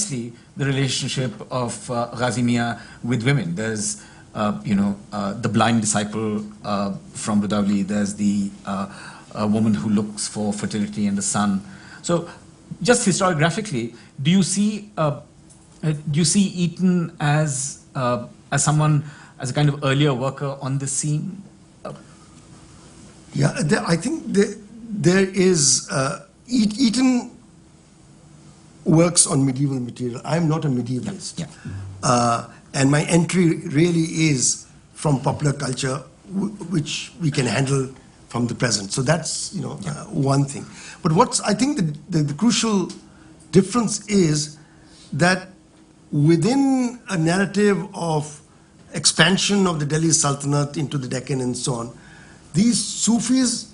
precisely the relationship of Ghazi Miyan with women. There's, the blind disciple from Rudavli. There's the a woman who looks for fertility in the sun. So, just historiographically, do you see Eaton as someone, as a kind of earlier worker on the scene? Yeah, I think there is Eaton works on medieval material. I'm not a medievalist. Yeah. And my entry really is from popular culture, which we can handle from the present. So that's one thing. But I think the crucial difference is that within a narrative of expansion of the Delhi Sultanate into the Deccan and so on, these Sufis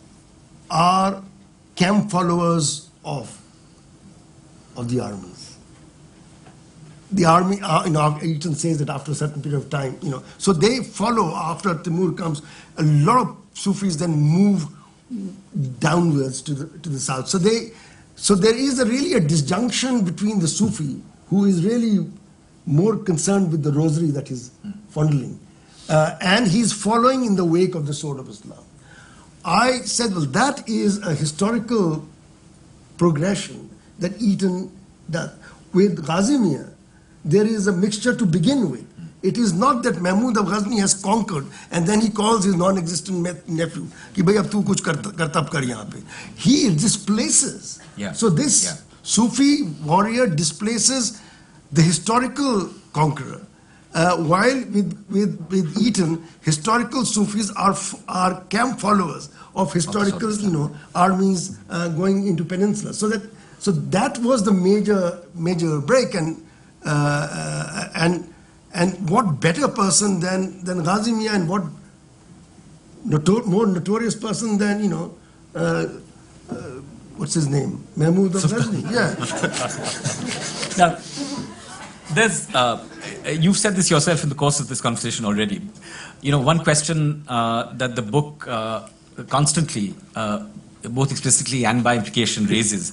are camp followers of the armies. The army, Eaton says that after a certain period of time, so they follow after Timur comes. A lot of Sufis then move downwards to the south. So there is really a disjunction between the Sufi, who is really more concerned with the rosary that he's fondling, and he's following in the wake of the sword of Islam. I said, well, that is a historical progression that Eaton does. With Ghazi Miyan, there is a mixture to begin with. It is not that Mahmud of Ghazni has conquered and then he calls his non-existent nephew, ki bhai ab tu kuch kartab kar yahan pe. He displaces. Yeah. So this Sufi warrior displaces the historical conqueror. While with Eaton, historical Sufis are camp followers of historical armies going into peninsula. So that was the major break, and what better person than Ghazi Miyan, and what more notorious person than what's his name, Mahmud of Ghazni? Yeah. Now, there's you've said this yourself in the course of this conversation already. One question that the book constantly, both explicitly and by implication, raises,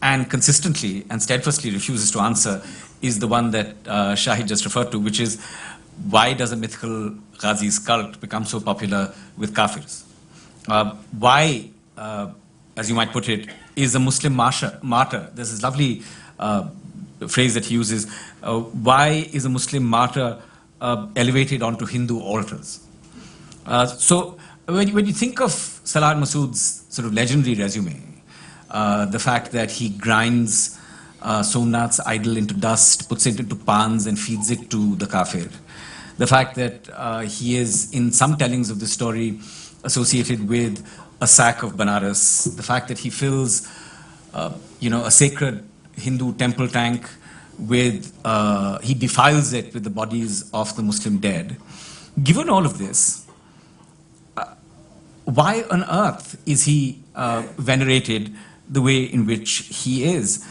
and consistently and steadfastly refuses to answer, is the one that Shahid just referred to, which is, why does a mythical Ghazi's cult become so popular with Kafirs? Why, as you might put it, is a Muslim martyr? There's this lovely phrase that he uses, why is a Muslim martyr elevated onto Hindu altars? So when you think of Salah Masood's sort of legendary resume, the fact that he grinds Somnath's idol into dust, puts it into pans and feeds it to the kafir. The fact that he is, in some tellings of the story, associated with a sack of Banaras. The fact that he fills, a sacred Hindu temple tank with, he defiles it with the bodies of the Muslim dead. Given all of this, why on earth is he venerated the way in which he is?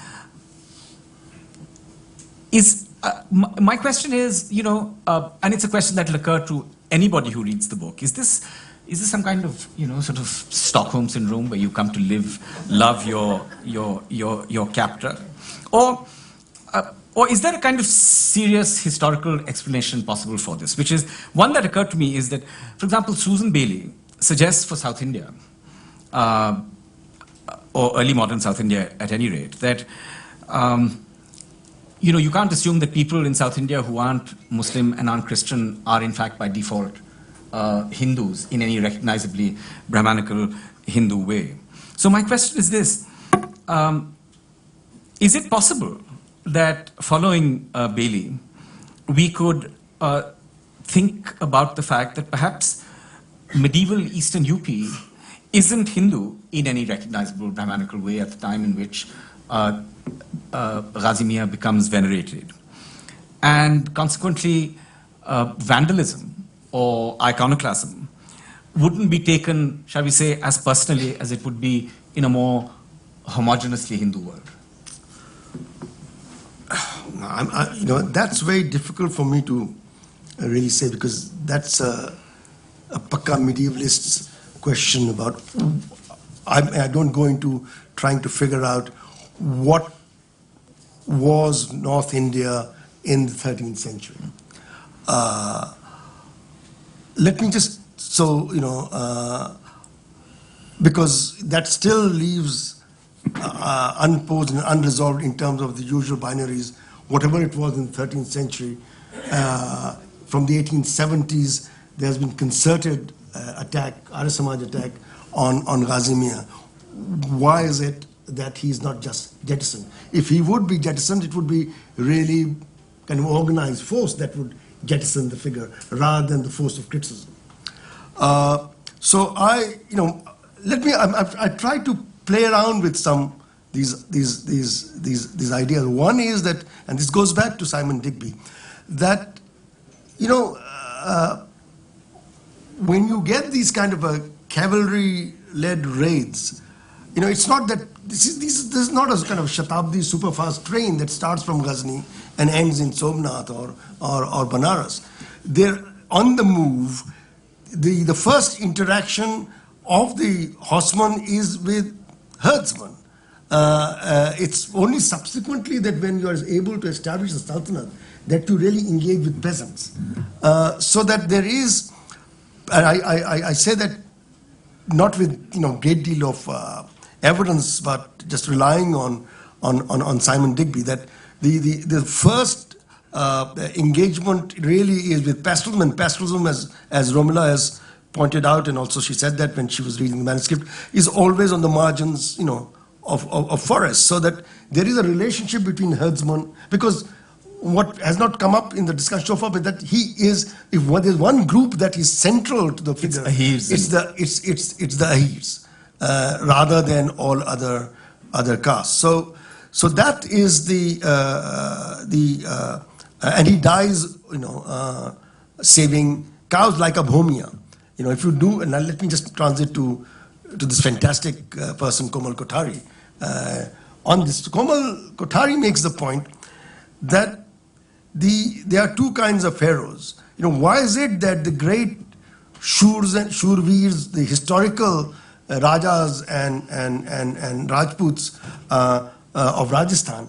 My question is, and it's a question that will occur to anybody who reads the book, is this some kind of, sort of Stockholm syndrome where you come to love your captor? Or is there a kind of serious historical explanation possible for this? Which is, one that occurred to me is that, for example, Susan Bailey suggests for South India, or early modern South India at any rate, that you can't assume that people in South India who aren't Muslim and aren't Christian are in fact by default Hindus in any recognizably Brahmanical Hindu way. So my question is this, is it possible that following Bailey, we could think about the fact that perhaps medieval Eastern UP isn't Hindu in any recognizable Brahmanical way at the time in which Ghazi Miyan becomes venerated? And consequently, vandalism or iconoclasm wouldn't be taken, shall we say, as personally as it would be in a more homogeneously Hindu world. That's very difficult for me to really say, because that's a pakka medievalist's question about. I don't go into trying to figure out what was North India in the 13th century. Let me just, because that still leaves unposed and unresolved in terms of the usual binaries, whatever it was in the 13th century. From the 1870s, there has been concerted attack, Arya Samaj attack on Ghazi Miyan. Why is it that he's not just jettisoned? If he would be jettisoned, it would be really kind of organized force that would jettison the figure rather than the force of criticism. So I try to play around with some these ideas. One is that, and this goes back to Simon Digby, that when you get these kind of a cavalry-led raids, it's not that this is not a kind of Shatabdi superfast train that starts from Ghazni and ends in Somnath or Banaras. They're on the move. The first interaction of the horseman is with herdsmen. It's only subsequently that when you are able to establish a sultanate that you really engage with peasants. So that there is, and I say that not with great deal of evidence, but just relying on Simon Digby, that the first engagement really is with pastoralism, and pastoralism, as Romila has pointed out, and also she said that when she was reading the manuscript, is always on the margins, of forests, so that there is a relationship between herdsmen, because what has not come up in the discussion so far is that he is, if there's one group that is central to the figure, it's the Ahirs, rather than all other castes. So that is and he dies, saving cows like a bhomia. If you do, and now let me just transit to this fantastic person, Komal Kothari. On this, Komal Kothari makes the point that there are two kinds of pharaohs. Why is it that the great Shurs and Shurveers, the historical Rajas and Rajputs of Rajasthan,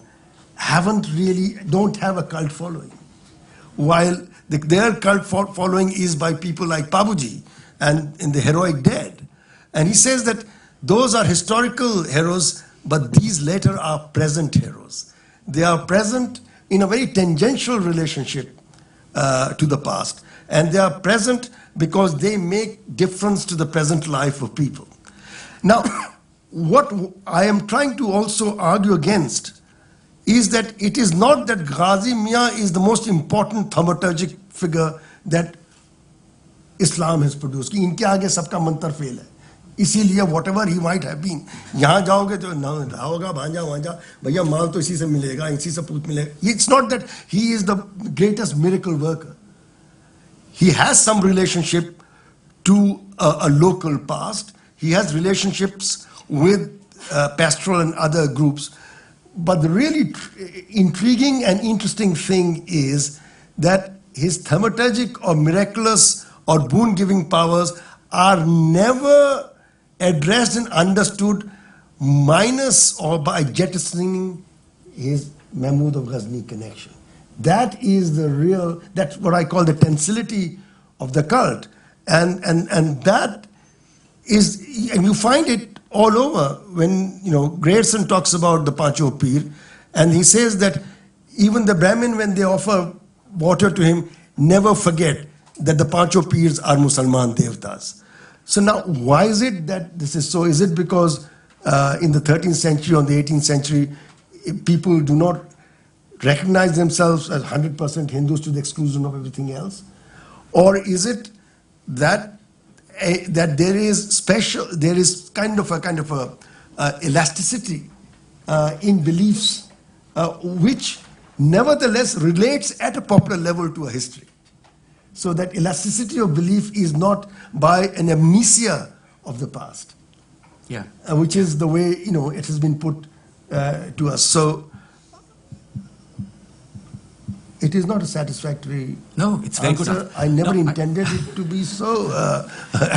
don't have a cult following, while their cult following is by people like Pabuji and in the heroic dead. And he says that those are historical heroes, but these later are present heroes. They are present in a very tangential relationship to the past, and they are present because they make difference to the present life of people. Now, what I am trying to also argue against is that it is not that Ghazi Miyan is the most important thaumaturgic figure that Islam has produced. कि इनके आगे सबका मंत्र fail है. इसीलिए whatever he might have been, यहाँ जाओगे तो ना होगा भांजा वांजा, भैया माल तो इसी से मिलेगा, इसी से पूछ मिलेगा. It's not that he is the greatest miracle worker. He has some relationship to a local past. He has relationships with pastoral and other groups. But the really intriguing and interesting thing is that his thaumaturgic or miraculous or boon-giving powers are never addressed and understood minus or by jettisoning his Mahmud of Ghazni connection. That is the real, that's what I call the tensility of the cult. And that is, and you find it all over when, Grierson talks about the Pancho Pir, and he says that even the Brahmin, when they offer water to him, never forget that the Pancho Pirs are Musalman Devtas. So now, why is it that this is so? Is it because in the 13th century or the 18th century, people do not recognize themselves as 100% Hindus to the exclusion of everything else? Or is it that there is kind of a elasticity in beliefs which nevertheless relates at a popular level to a history? So that elasticity of belief is not by an amnesia of the past, which is the way it has been put to us. So it is not a satisfactory. No, it's very answer. good. I never intended it to be so.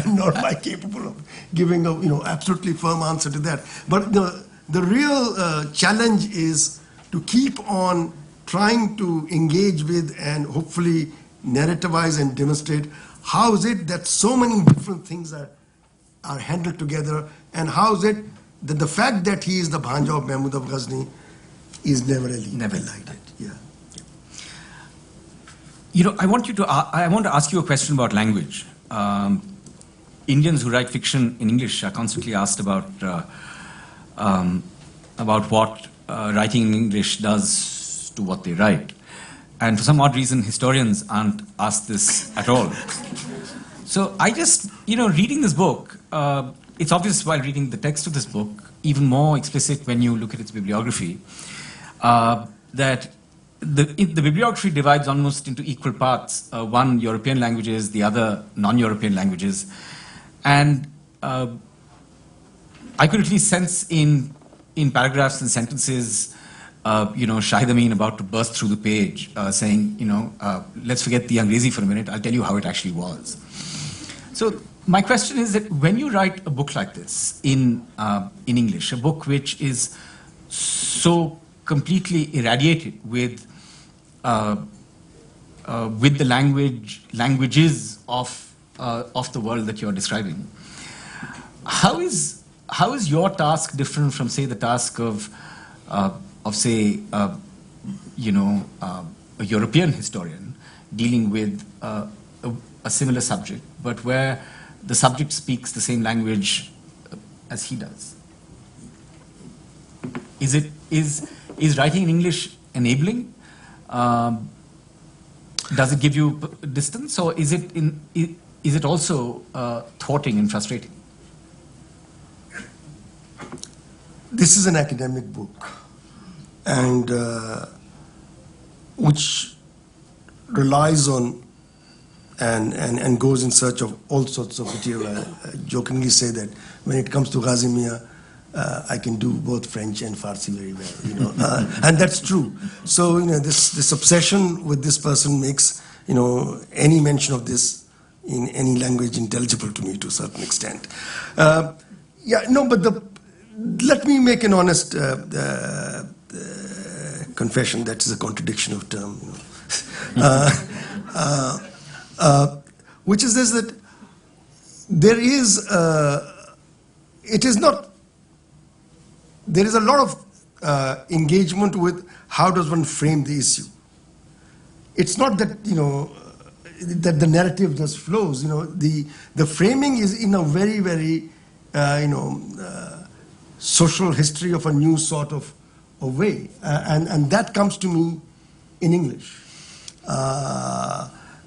Nor am I capable of giving a absolutely firm answer to that. But the real challenge is to keep on trying to engage with and hopefully narrativize and demonstrate how is it that so many different things are handled together, and how is it that the fact that he is the Bhanja of Mahmud of Ghazni is never elided. Yeah. You know, I want to ask you a question about language. Indians who write fiction in English are constantly asked about what writing in English does to what they write. And for some odd reason, historians aren't asked this at all. So I just, reading this book, it's obvious while reading the text of this book, even more explicit when you look at its bibliography, that the bibliography divides almost into equal parts, one European languages, the other non-European languages. And I could at least sense in paragraphs and sentences, Shahid Amin about to burst through the page, saying, let's forget the Angrezi for a minute, I'll tell you how it actually was. So my question is that when you write a book like this in English, a book which is so completely irradiated with the languages of the world that you're describing, how is your task different from, say, the task of say, a European historian dealing with a similar subject, but where the subject speaks the same language as he does? Is writing in English enabling? Does it give you distance, or is it also thwarting and frustrating? This is an academic book, and which relies on and goes in search of all sorts of material. I jokingly say that when it comes to Ghazi Miyan, I can do both French and Farsi very well, and that's true. So this obsession with this person makes any mention of this in any language intelligible to me to a certain extent. But let me make an honest confession. That is a contradiction of term, which is this, that there is there is a lot of engagement with how does one frame the issue. It's not that that the narrative just flows. The framing is in a very, very social history of a new sort of a way, and that comes to me in English.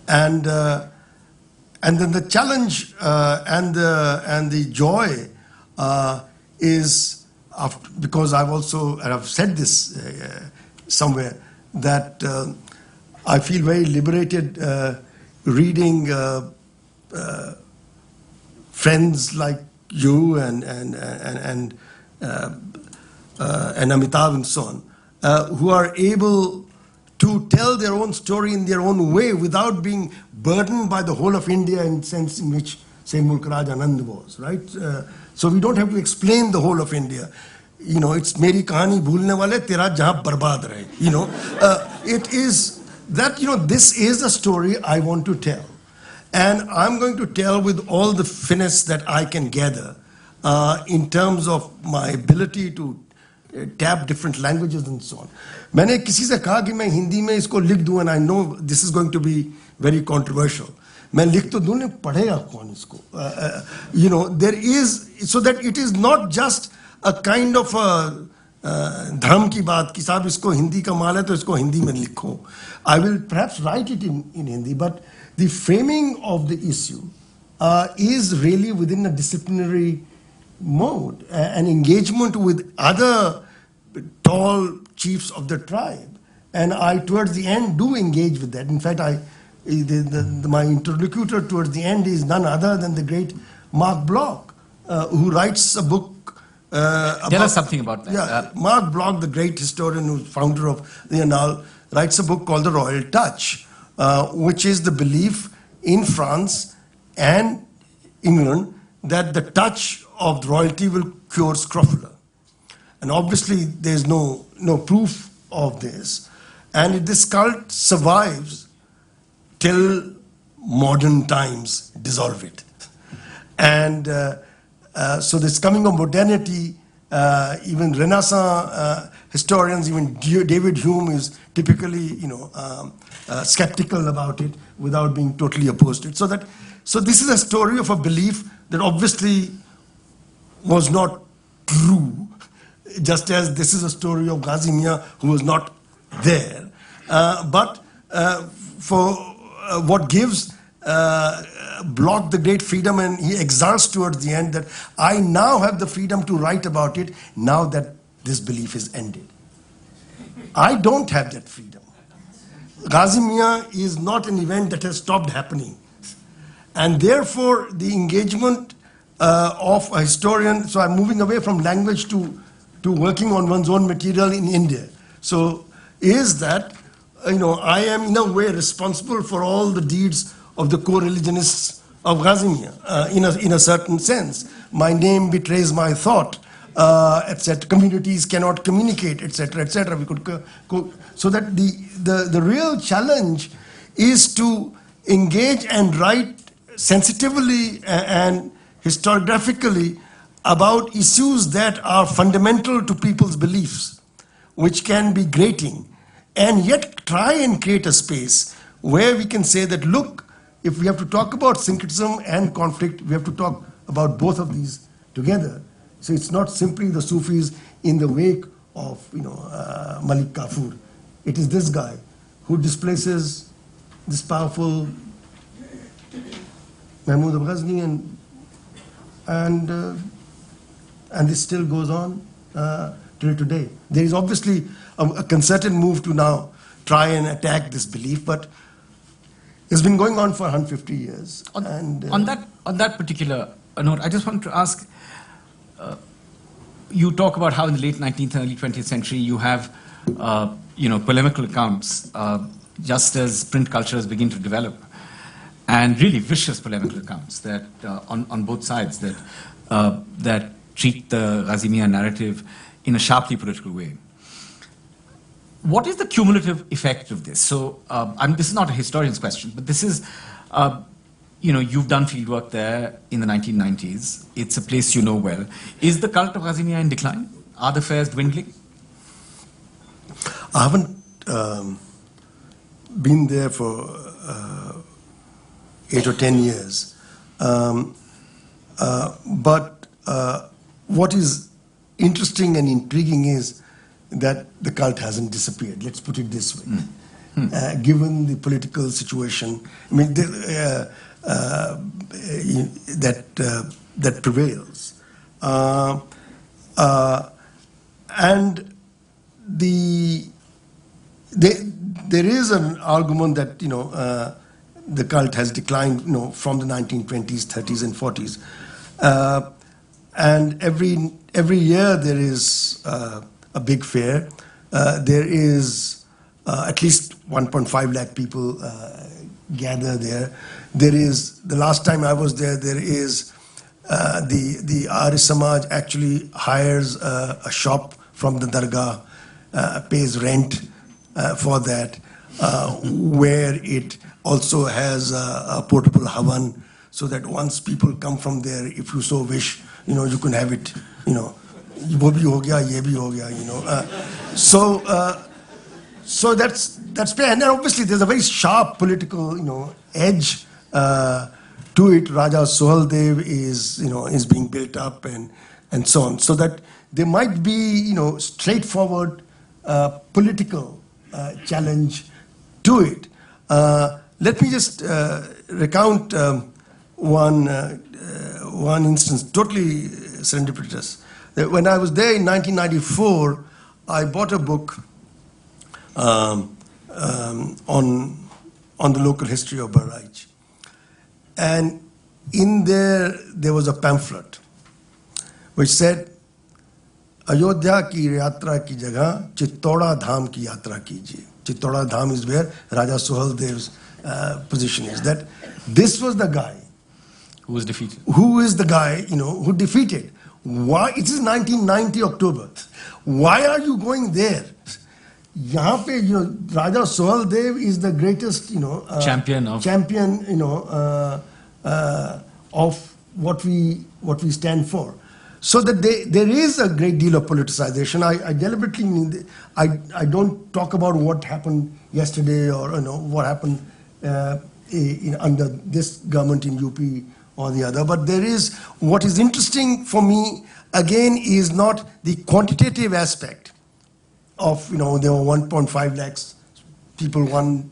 And then the challenge and the joy is, because I've said this somewhere, that I feel very liberated reading friends like you and Amitav and so on, who are able to tell their own story in their own way without being burdened by the whole of India in the sense in which, say, Mulk Raj Anand was, right? So we don't have to explain the whole of India. It's meri kahani bhulne wale tera jahan barbad rahe. It is that, this is a story I want to tell. And I'm going to tell with all the finesse that I can gather in terms of my ability to tap different languages and so on. मैंने किसी से कहा कि मैं हिंदी में इसको लिख दूँ, and I know this is going to be very controversial. मैं लिख तो दूँ, पढ़ेगा कौन इसको? There is, so that it is not just a kind of धर्म की बात कि साहब इसको हिंदी का माल है तो इसको हिंदी में लिखो. I will perhaps write it in Hindi, but the framing of the issue is really within a disciplinary mode, an engagement with other tall chiefs of the tribe. And I, towards the end, do engage with that. In fact, my interlocutor towards the end is none other than the great Mark Bloch, who writes a book. Tell us something about that. Yeah, Mark Bloch, the great historian who's founder of the Annal, writes a book called The Royal Touch, which is the belief in France and England that the touch of royalty will cure scrofula. And obviously there's no proof of this, and this cult survives till modern times dissolve it. And so this coming of modernity, even Renaissance historians, even David Hume is typically, skeptical about it without being totally opposed to it. So this is a story of a belief that obviously was not true, just as this is a story of Ghazi Miyan who was not there. But for what gives Block the great freedom, and he exalts towards the end that I now have the freedom to write about it now that this belief is ended. I don't have that freedom. Ghazi Miyan is not an event that has stopped happening. And therefore, the engagement of a historian, so I'm moving away from language to working on one's own material in India. So is that, I am in a way responsible for all the deeds of the co-religionists of Ghazi Miyan, in a certain sense. My name betrays my thought, etc. Communities cannot communicate, etc., etc. We could so that the real challenge is to engage and write sensitively and historiographically about issues that are fundamental to people's beliefs, which can be grating, and yet try and create a space where we can say that, look, if we have to talk about syncretism and conflict, we have to talk about both of these together. So it's not simply the Sufis in the wake of Malik Kafur. It is this guy who displaces this powerful Mahmud of Ghazni, and this still goes on till today. There is obviously a concerted move to now try and attack this belief, but it's been going on for 150 years. On that particular note, I just want to ask, you talk about how in the late 19th and early 20th century you have polemical accounts, just as print cultures begin to develop, and really vicious polemical accounts that on both sides that treat the Ghazi Miyan narrative in a sharply political way. What is the cumulative effect of this? So, this is not a historian's question, but this is, you've done fieldwork there in the 1990s. It's a place you know well. Is the cult of Ghazi Miyan in decline? Are the fairs dwindling? I haven't been there for 8 or 10 years. But what is interesting and intriguing is that the cult hasn't disappeared. Let's put it this way. Given the political situation, I mean, that prevails, and there is an argument that the cult has declined, from the 1920s, 30s, and 40s, and every year there is a big fair. There is at least 1.5 lakh people gather there. There is, the last time I was there, there is the Arya Samaj actually hires a shop from the Dargah, pays rent for that, where it also has a portable havan, so that once people come from there, if you so wish, you can have it, wo bhi ho gaya, ye bhi ho gaya, So that's fair. And then obviously there's a very sharp political, edge to it. Raja Soheldev is being built up and so on. So that there might be, straightforward political challenge to it. Let me just recount one instance, totally serendipitous. When I was there in 1994, I bought a book on the local history of Bahraich. And in there was a pamphlet which said, Ayodhya ki yatra ki jagah, Chittoda Dham ki yatra kijiye. Chittoda Dham is where Raja Soheldev's position is. That this was the guy who was defeated. Who is the guy, who defeated. Why? It is 1990 October. Why are you going there? यहाँ पे Raja Sohaldev is the greatest Champion of- of what we stand for. So that there is a great deal of politicization. I deliberately mean I don't talk about what happened yesterday or what happened under this government in UP or the other. But there is what is interesting for me again is not the quantitative aspect of there were 1.5 lakhs people won